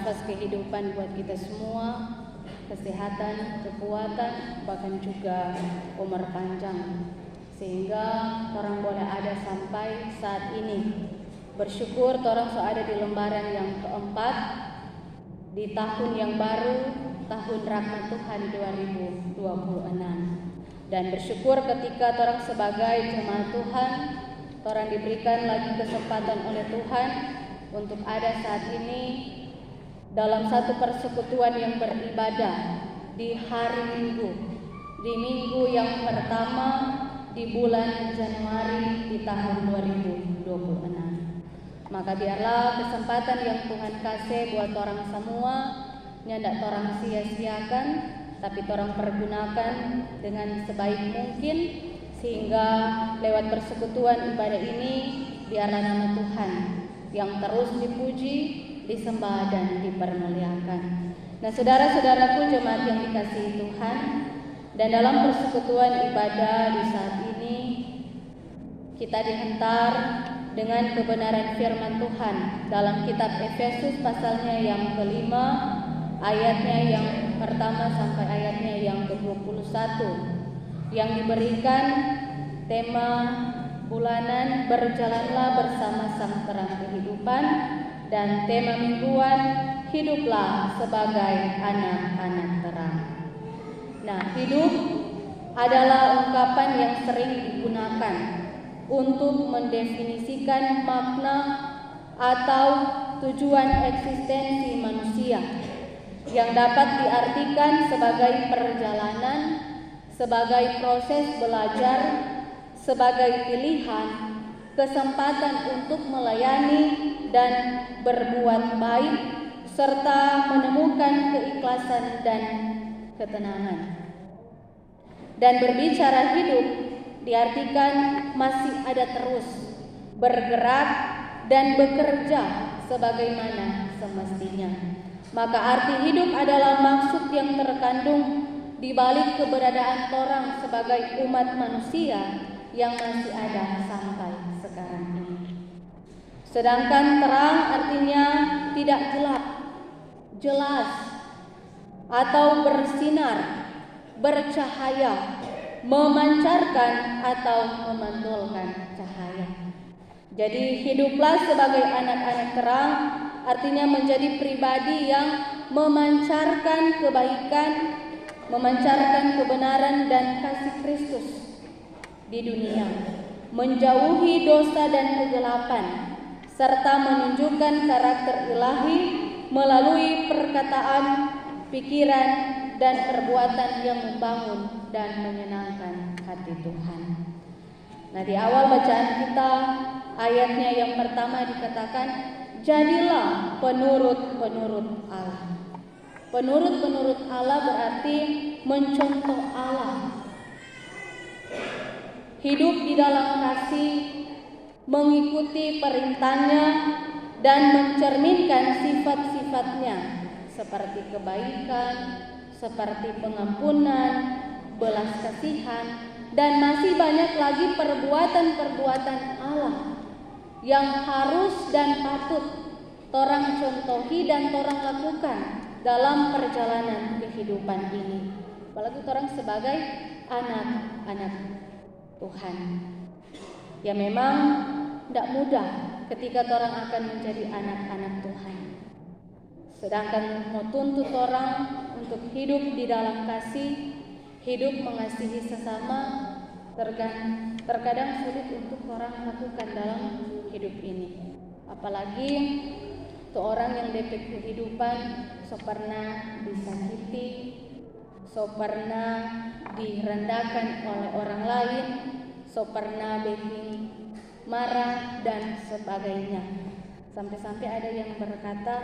nafas kehidupan buat kita semua, kesehatan, kekuatan, bahkan juga umur panjang, sehingga orang boleh ada sampai saat ini. Bersyukur orang ada di lembaran yang keempat di tahun yang baru, tahun rahmat Tuhan 2026. Dan bersyukur ketika orang sebagai jemaat Tuhan, orang diberikan lagi kesempatan oleh Tuhan untuk ada saat ini dalam satu persekutuan yang beribadah di hari Minggu, di minggu yang pertama di bulan Januari di tahun 2026. Maka biarlah kesempatan yang Tuhan kasih buat orang semua nyandak orang sia-siakan, tapi orang pergunakan dengan sebaik mungkin, sehingga lewat persekutuan ibadah ini biarlah nama Tuhan yang terus dipuji, disembah dan dipermuliakan. Nah, saudara-saudaraku jemaat yang dikasihi Tuhan, dan dalam persekutuan ibadah di saat ini kita dihantar dengan kebenaran firman Tuhan dalam kitab Efesus pasalnya yang kelima, ayatnya yang pertama sampai ayatnya yang ke-21, yang diberikan tema bulanan berjalanlah bersama sang terang kehidupan, dan tema mingguan hiduplah sebagai anak-anak terang. Nah, hidup adalah ungkapan yang sering digunakan untuk mendefinisikan makna atau tujuan eksistensi manusia, yang dapat diartikan sebagai perjalanan, sebagai proses belajar, sebagai pilihan, kesempatan untuk melayani dan berbuat baik, serta menemukan keikhlasan dan ketenangan. Dan berbicara hidup diartikan masih ada terus bergerak dan bekerja sebagaimana semestinya. Maka arti hidup adalah maksud yang terkandung di balik keberadaan orang sebagai umat manusia yang masih ada sampai sekarang ini. Sedangkan terang artinya tidak gelap, jelas, atau bersinar, bercahaya, memancarkan atau memantulkan cahaya. Jadi hiduplah sebagai anak-anak terang artinya menjadi pribadi yang memancarkan kebaikan, memancarkan kebenaran dan kasih Kristus di dunia, menjauhi dosa dan kegelapan, serta menunjukkan karakter ilahi melalui perkataan, pikiran, dan perbuatan yang membangun dan menyenangkan hati Tuhan. Nah, di awal bacaan kita, ayatnya yang pertama dikatakan, jadilah penurut-penurut Allah. Penurut-penurut Allah berarti mencontoh Allah. Hidup di dalam kasih, mengikuti perintahnya, dan mencerminkan sifat-sifatnya seperti kebaikan, seperti pengampunan, belas kasihan, dan masih banyak lagi perbuatan-perbuatan Allah yang harus dan patut torang contohi dan torang lakukan dalam perjalanan kehidupan ini. Apalagi torang sebagai anak-anak Tuhan. Ya memang tidak mudah ketika torang akan menjadi anak-anak Tuhan. Sedangkan mau tuntut orang untuk hidup di dalam kasih, hidup mengasihi sesama, terkadang sulit untuk orang lakukan dalam hidup ini. Apalagi tuh orang yang dekat kehidupan so pernah disakiti, so pernah direndahkan oleh orang lain, so pernah bikin marah dan sebagainya. Sampai-sampai ada yang berkata,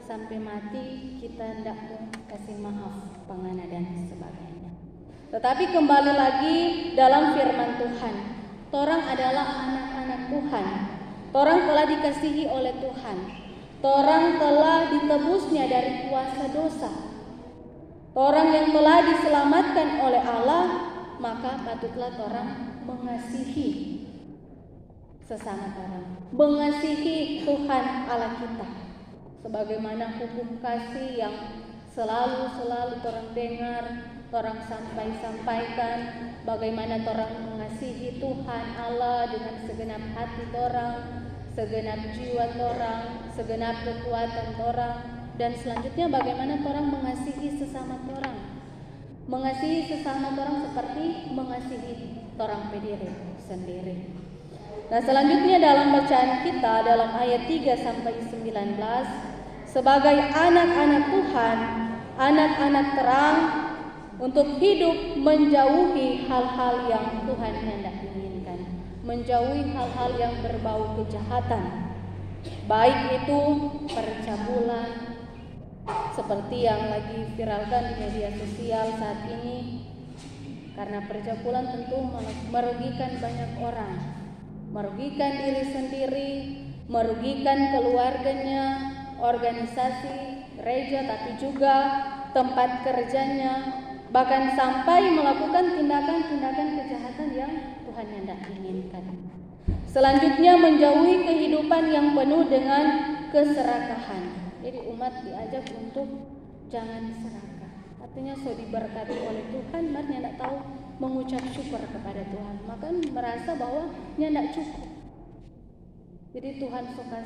sampai mati kita tidak mau kasih maaf, pangana dan sebagainya. Tetapi kembali lagi dalam firman Tuhan, torang adalah anak-anak Tuhan. Torang telah dikasihi oleh Tuhan. Torang telah ditebusnya dari kuasa dosa. Torang yang telah diselamatkan oleh Allah, maka patutlah torang mengasihi sesama orang, mengasihi Tuhan Allah kita. sebagaimana hukum kasih yang selalu orang dengar, orang sampaikan, bagaimana orang mengasihi Tuhan Allah dengan segenap hati orang, segenap jiwa orang, segenap kekuatan orang, dan selanjutnya bagaimana orang mengasihi sesama orang. Mengasihi sesama orang seperti mengasihi orang diri sendiri. Nah, selanjutnya dalam bacaan kita dalam ayat 3 sampai 19, sebagai anak-anak Tuhan, anak-anak terang, untuk hidup menjauhi hal-hal yang Tuhan hendak inginkan, menjauhi hal-hal yang berbau kejahatan, baik itu percabulan seperti yang lagi viralkan di media sosial saat ini, karena percabulan tentu merugikan banyak orang, merugikan diri sendiri, merugikan keluarganya, organisasi, gereja, tapi juga tempat kerjanya, bahkan sampai melakukan tindakan-tindakan kejahatan yang Tuhan hendak inginkan. Selanjutnya menjauhi kehidupan yang penuh dengan keserakahan. Jadi umat diajak untuk jangan serakah. Artinya so diberkati oleh Tuhan, mari tidak tahu mengucap syukur kepada Tuhan, maka merasa bahwa tidak cukup. Jadi Tuhan suka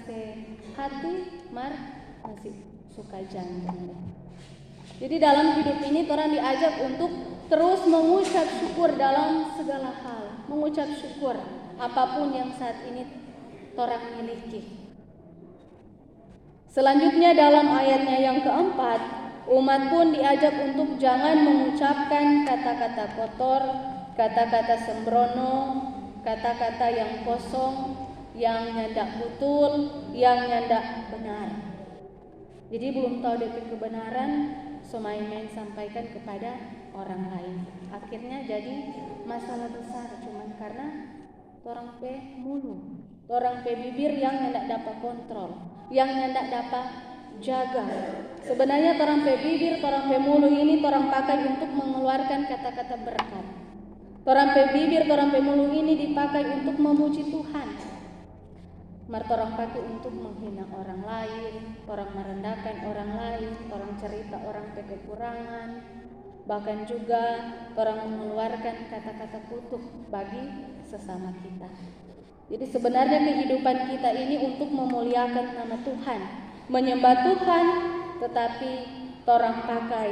hati, masih suka jantung. Jadi dalam hidup ini orang diajak untuk terus mengucap syukur dalam segala hal, mengucap syukur apapun yang saat ini orang miliki. Selanjutnya dalam ayatnya yang keempat, umat pun diajak untuk jangan mengucapkan kata-kata kotor, kata-kata sembrono, kata-kata yang kosong, yang nyandak betul, yang nyandak benar. Jadi belum tahu DP kebenaran, so main-main sampaikan kepada orang lain. Akhirnya jadi masalah besar, cuman karena orang pe mulu, orang pe bibir yang nyandak dapat kontrol, yang nyandak dapat jaga. Sebenarnya orang pe bibir, orang pe mulu ini orang pakai untuk mengeluarkan kata-kata berkat. Orang pe bibir, orang pe mulu ini dipakai untuk memuji Tuhan. Orang pakai untuk menghina orang lain, orang merendahkan orang lain, orang cerita orang pe kekurangan, bahkan juga orang mengeluarkan kata-kata kutuk bagi sesama kita. Jadi sebenarnya kehidupan kita ini untuk memuliakan nama Tuhan, menyembah Tuhan, tetapi orang pakai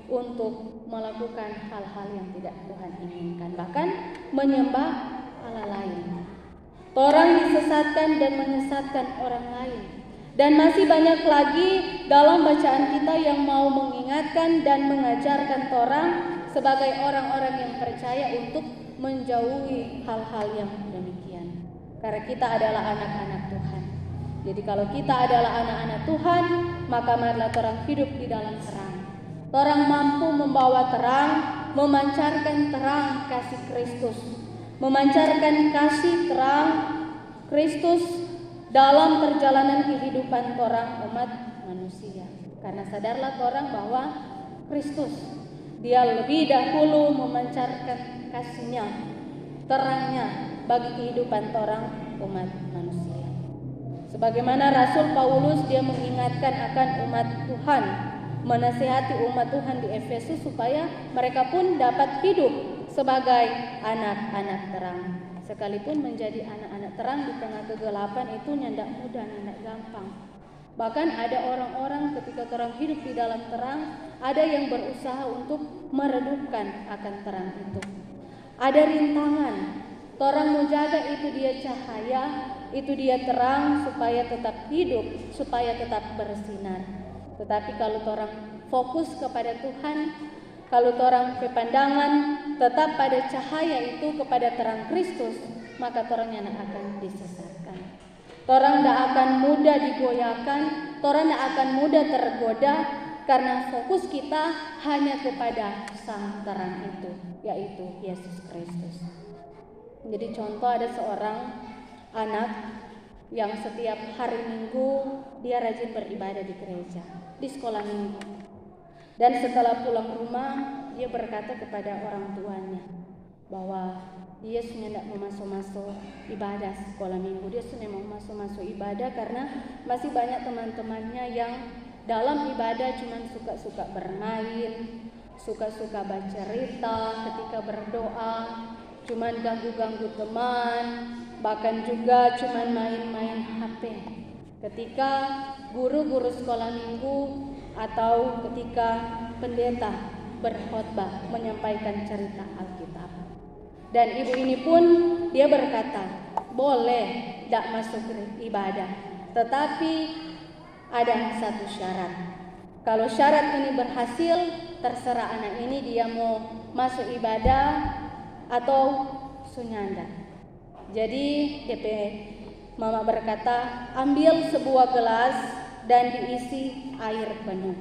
untuk melakukan hal-hal yang tidak Tuhan inginkan, bahkan menyembah Allah lain. Orang disesatkan dan menyesatkan orang lain. Dan masih banyak lagi dalam bacaan kita yang mau mengingatkan dan mengajarkan orang sebagai orang-orang yang percaya untuk menjauhi hal-hal yang demikian. Karena kita adalah anak-anak Tuhan. Jadi kalau kita adalah anak-anak Tuhan, maka marilah orang hidup di dalam terang. Orang mampu membawa terang, memancarkan terang kasih Kristus, memancarkan kasih terang Kristus dalam perjalanan kehidupan orang umat manusia. Karena sadarlah orang bahwa Kristus, dia lebih dahulu memancarkan kasihnya, terangnya bagi kehidupan orang umat manusia. Sebagaimana Rasul Paulus, dia mengingatkan akan umat Tuhan, menasihati umat Tuhan di Efesus supaya mereka pun dapat hidup sebagai anak-anak terang. Sekalipun menjadi anak-anak terang di tengah kegelapan itu nyandak mudah, nyandak gampang. Bahkan ada orang-orang ketika orang hidup di dalam terang, ada yang berusaha untuk meredupkan akan terang itu. Ada rintangan, orang menjaga itu dia cahaya, itu dia terang supaya tetap hidup, supaya tetap bersinar. Tetapi kalau orang fokus kepada Tuhan, kalau orang pepandangan tetap pada cahaya itu kepada terang Kristus, maka orang yang akan disesatkan. Orang tidak akan mudah digoyahkan, orang tidak akan mudah tergoda, karena fokus kita hanya kepada sang terang itu, yaitu Yesus Kristus. Jadi contoh, ada seorang anak yang setiap hari Minggu dia rajin beribadah di gereja, di sekolah minggu. Dan setelah pulang rumah, dia berkata kepada orang tuanya bahwa dia sudah tidak mau masuk ibadah sekolah minggu. Dia sudah mau masuk ibadah karena masih banyak teman-temannya yang dalam ibadah cuma suka-suka bermain, suka-suka baca cerita ketika berdoa, cuma ganggu-ganggu teman, bahkan juga cuma main-main HP. Ketika guru-guru sekolah minggu atau ketika pendeta berkhotbah menyampaikan cerita Alkitab. Dan ibu ini pun dia berkata, boleh tidak masuk ibadah, tetapi ada satu syarat. Kalau syarat ini berhasil, terserah anak ini dia mau masuk ibadah atau sunyanda. Jadi DP mama berkata, ambil sebuah gelas dan diisi air penuh.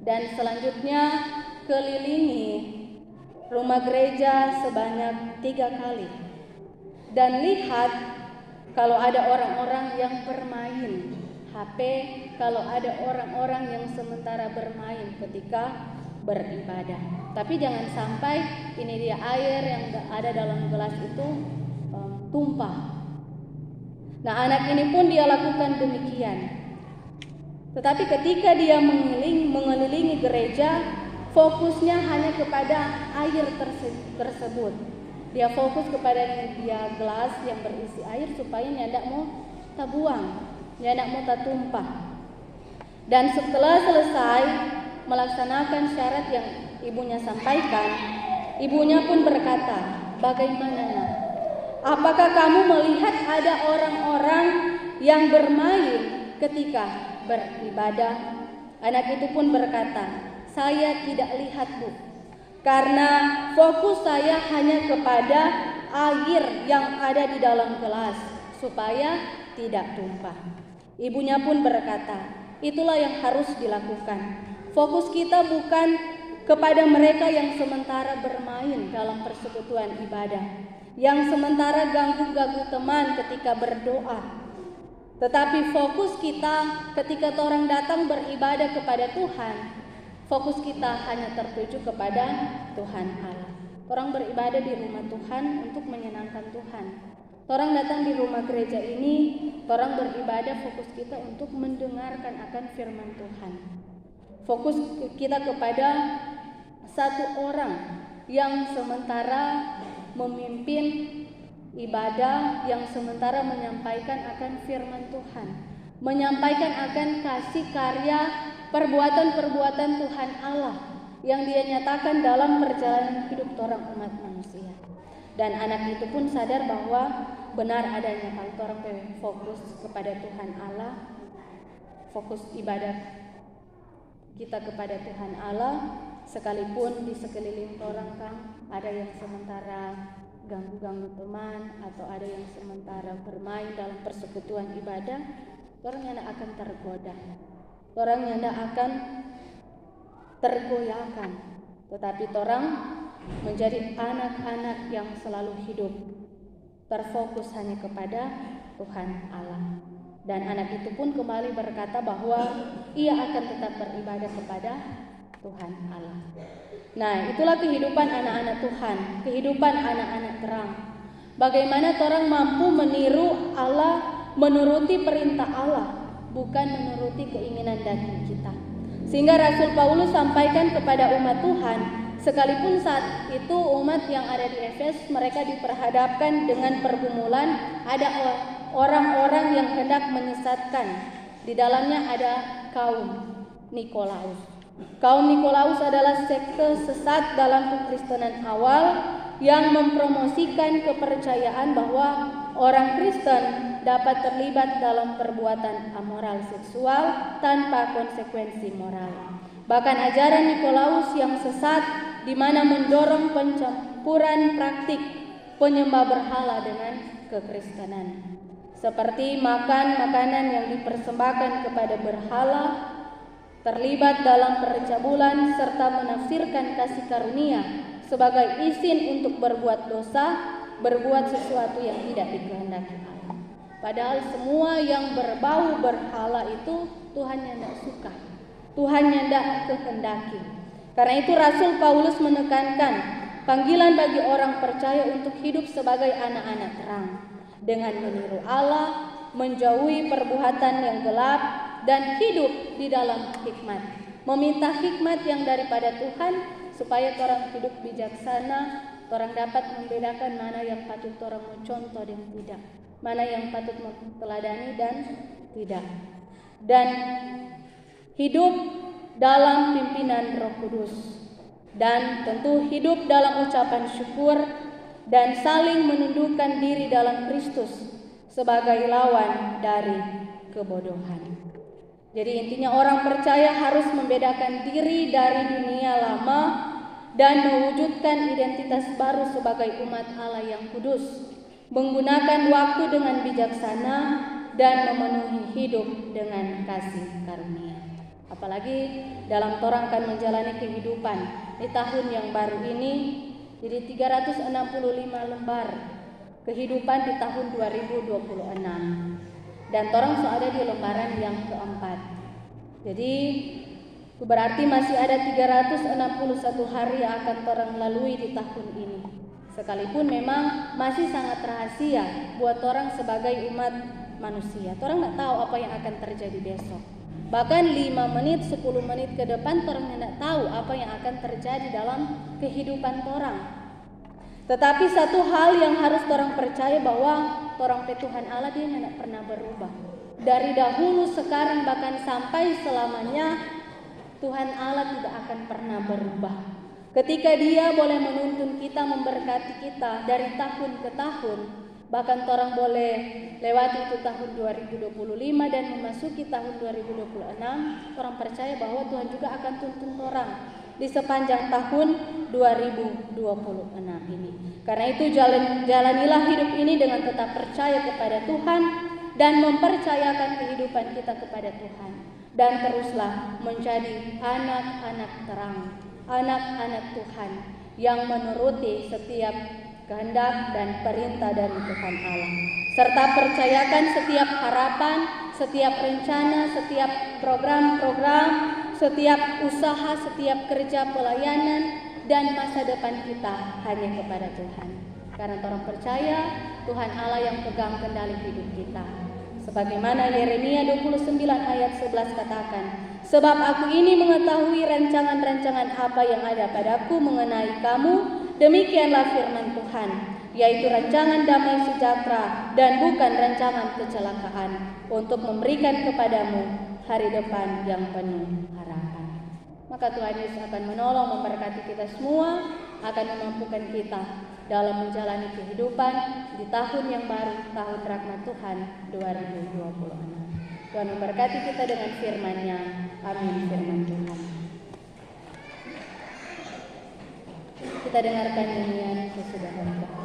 Dan selanjutnya kelilingi rumah gereja sebanyak 3 kali. Dan lihat kalau ada orang-orang yang bermain HP, kalau ada orang-orang yang sementara bermain ketika beribadah. Tapi jangan sampai ini dia air yang ada dalam gelas itu tumpah. Nah, anak ini pun dia lakukan demikian. Tetapi ketika dia mengelilingi gereja, fokusnya hanya kepada air tersebut. Dia fokus kepada dia gelas yang berisi air supaya nyandak mau tabuang, nyandak mau tumpah. Dan setelah selesai melaksanakan syarat yang ibunya sampaikan, ibunya pun berkata, bagaimana nak? Apakah kamu melihat ada orang-orang yang bermain ketika beribadah? Anak itu pun berkata, saya tidak lihat, Bu, karena fokus saya hanya kepada air yang ada di dalam gelas supaya tidak tumpah. Ibunya pun berkata, itulah yang harus dilakukan. Fokus kita bukan kepada mereka yang sementara bermain dalam persekutuan ibadah, yang sementara ganggu-ganggu teman ketika berdoa. Tetapi fokus kita ketika orang datang beribadah kepada Tuhan, fokus kita hanya tertuju kepada Tuhan Allah. Orang beribadah di rumah Tuhan untuk menyenangkan Tuhan. Orang datang di rumah gereja ini, orang beribadah fokus kita untuk mendengarkan akan firman Tuhan. Fokus kita kepada satu orang yang sementara memimpin ibadah, yang sementara menyampaikan akan firman Tuhan, menyampaikan akan kasih karya perbuatan-perbuatan Tuhan Allah yang dia nyatakan dalam perjalanan hidup orang umat manusia. Dan anak itu pun sadar bahwa benar adanya kalau orang fokus kepada Tuhan Allah, fokus ibadah kita kepada Tuhan Allah, sekalipun di sekeliling orang kan ada yang sementara ganggu-ganggu teman atau ada yang sementara bermain dalam persekutuan ibadah, orang yang akan tergoda, orang yang akan tergoyahkan. Tetapi orang menjadi anak-anak yang selalu hidup terfokus hanya kepada Tuhan Allah. Dan anak itu pun kembali berkata bahwa ia akan tetap beribadah kepada Tuhan Allah. Nah, itulah kehidupan anak-anak Tuhan, kehidupan anak-anak terang. Bagaimana orang mampu meniru Allah, menuruti perintah Allah, bukan menuruti keinginan daging kita. Sehingga Rasul Paulus sampaikan kepada umat Tuhan, sekalipun saat itu umat yang ada di Efes mereka diperhadapkan dengan pergumulan, ada orang-orang yang hendak menyesatkan. Di dalamnya ada kaum Nikolaus. Kaum Nikolaus adalah sekte sesat dalam kekristenan awal yang mempromosikan kepercayaan bahwa orang Kristen dapat terlibat dalam perbuatan amoral seksual tanpa konsekuensi moral. Bahkan ajaran Nikolaus yang sesat di mana mendorong pencampuran praktik penyembah berhala dengan kekristenan. Seperti makan makanan yang dipersembahkan kepada berhala, terlibat dalam percabulan serta menafsirkan kasih karunia sebagai izin untuk berbuat dosa, berbuat sesuatu yang tidak dikehendaki Allah. Padahal semua yang berbau berhala itu Tuhan yang tidak suka, Tuhan yang tidak kehendaki. Karena itu Rasul Paulus menekankan panggilan bagi orang percaya untuk hidup sebagai anak-anak terang, dengan meniru Allah, menjauhi perbuatan yang gelap, dan hidup di dalam hikmat. Meminta hikmat yang daripada Tuhan, supaya orang hidup bijaksana, orang dapat membedakan mana yang patut orang mencontoh dan tidak, mana yang patut teladani dan tidak. Dan hidup dalam pimpinan Roh Kudus, dan tentu hidup dalam ucapan syukur dan saling menundukkan diri dalam Kristus sebagai lawan dari kebodohan. Jadi intinya orang percaya harus membedakan diri dari dunia lama dan mewujudkan identitas baru sebagai umat Allah yang kudus, menggunakan waktu dengan bijaksana dan memenuhi hidup dengan kasih karunia. Apalagi dalam torang akan menjalani kehidupan di tahun yang baru ini, jadi 365 lembar kehidupan di tahun 2026. Dan torang sudah ada di lembaran yang keempat. Jadi berarti masih ada 361 hari yang akan torang lalui di tahun ini. Sekalipun memang masih sangat rahasia buat orang sebagai umat manusia. Torang nggak tahu apa yang akan terjadi besok. Bahkan 5 menit, 10 menit ke depan torang tidak tahu apa yang akan terjadi dalam kehidupan torang. Tetapi satu hal yang harus orang percaya bahwa orang Tuhan Allah dia tidak pernah berubah. Dari dahulu, sekarang, bahkan sampai selamanya Tuhan Allah tidak akan pernah berubah. Ketika dia boleh menuntun kita, memberkati kita dari tahun ke tahun, bahkan orang boleh lewati itu tahun 2025 dan memasuki tahun 2026, orang percaya bahwa Tuhan juga akan tuntun orang di sepanjang tahun 2026 ini. Karena itu jalanilah hidup ini dengan tetap percaya kepada Tuhan dan mempercayakan kehidupan kita kepada Tuhan. Dan teruslah menjadi anak-anak terang, anak-anak Tuhan yang menuruti setiap kehendak dan perintah dari Tuhan Allah. Serta percayakan setiap harapan, setiap rencana, setiap program-program, setiap usaha, setiap kerja pelayanan dan masa depan kita hanya kepada Tuhan. Karena orang percaya Tuhan Allah yang pegang kendali hidup kita. Sebagaimana Yeremia 29 ayat 11 katakan, sebab aku ini mengetahui rancangan-rancangan apa yang ada padaku mengenai kamu, demikianlah firman Tuhan, yaitu rancangan damai sejahtera dan bukan rancangan kecelakaan, untuk memberikan kepadamu hari depan yang penuh harapan. Maka Tuhan Yesus akan menolong, memberkati kita semua, akan memampukan kita dalam menjalani kehidupan di tahun yang baru, tahun rahmat Tuhan 2026. Tuhan memberkati kita dengan firman-Nya. Amin. Firman Tuhan. Kita dengarkan nyanyian sesudah berdoa.